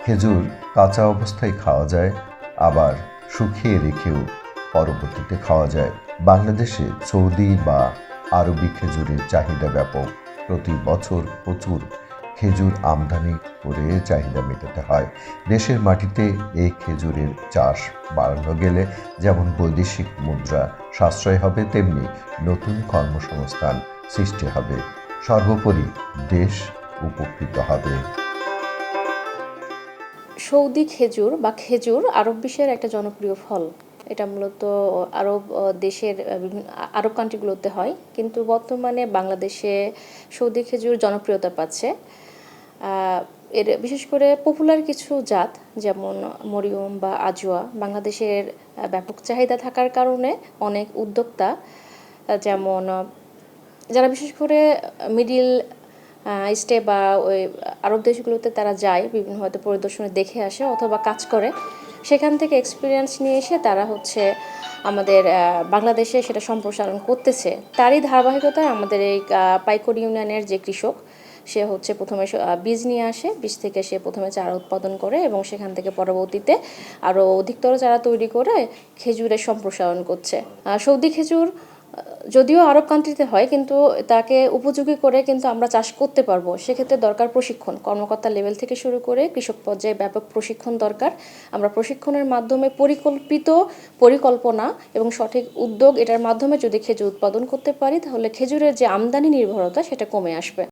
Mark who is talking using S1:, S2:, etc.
S1: খেজুর কাঁচা অবস্থায় খাওয়া যায়, আবার শুকিয়ে রেখেও পরবর্তীতে খাওয়া যায়। বাংলাদেশে সৌদি বা আরবি খেজুরের চাহিদা ব্যাপক। প্রতি বছর প্রচুর খেজুর আমদানি করে চাহিদা মেটাতে হয়। দেশের মাটিতে এই খেজুরের চাষ বাড়ানো গেলে যেমন বৈদেশিক মুদ্রা সাশ্রয় হবে, তেমনি নতুন কর্মসংস্থান সৃষ্টি হবে। সর্বোপরি দেশ উপকৃত হবে।
S2: সৌদি খেজুর বা খেজুর আরব বিশ্বের একটা জনপ্রিয় ফল। এটা মূলত আরব দেশের আরব কান্ট্রিগুলোতে হয়, কিন্তু বর্তমানে বাংলাদেশে সৌদি খেজুর জনপ্রিয়তা পাচ্ছে। এর বিশেষ করে পপুলার কিছু জাত যেমন মরিয়ম বা আজওয়া বাংলাদেশের ব্যাপক চাহিদা থাকার কারণে অনেক উদ্যোক্তা, যেমন যারা বিশেষ করে মিডিল ইস্টে বা ওই আরব দেশগুলোতে তারা যায়, বিভিন্ন হয়তো পরিদর্শনে দেখে আসে অথবা কাজ করে, সেখান থেকে এক্সপিরিয়েন্স নিয়ে এসে তারা হচ্ছে আমাদের বাংলাদেশে সেটা সম্প্রসারণ করতেছে। তারই ধারাবাহিকতায় আমাদের এই পাইকড়ি ইউনিয়নের যে কৃষক, সে হচ্ছে প্রথমে বীজ নিয়ে আসে, বীজ থেকে সে প্রথমে চারা উৎপাদন করে এবং সেখান থেকে পরবর্তীতে আরও অধিকতর চারা তৈরি করে খেজুরের সম্প্রসারণ করছে। সৌদি খেজুর যদিও আরব কান্ট্রিতে হয়, কিন্তু তাকে উপযোগী করে কিন্তু আমরা চাষ করতে পারবো। সেক্ষেত্রে দরকার প্রশিক্ষণ, কর্মকর্তা লেভেল থেকে শুরু করে কৃষক পর্যায়ে ব্যাপক প্রশিক্ষণ দরকার। আমরা প্রশিক্ষণের মাধ্যমে পরিকল্পিত পরিকল্পনা এবং সঠিক উদ্যোগ, এটার মাধ্যমে যদি খেজুর উৎপাদন করতে পারি, তাহলে খেজুরের যে আমদানি নির্ভরতা সেটা কমে আসবে।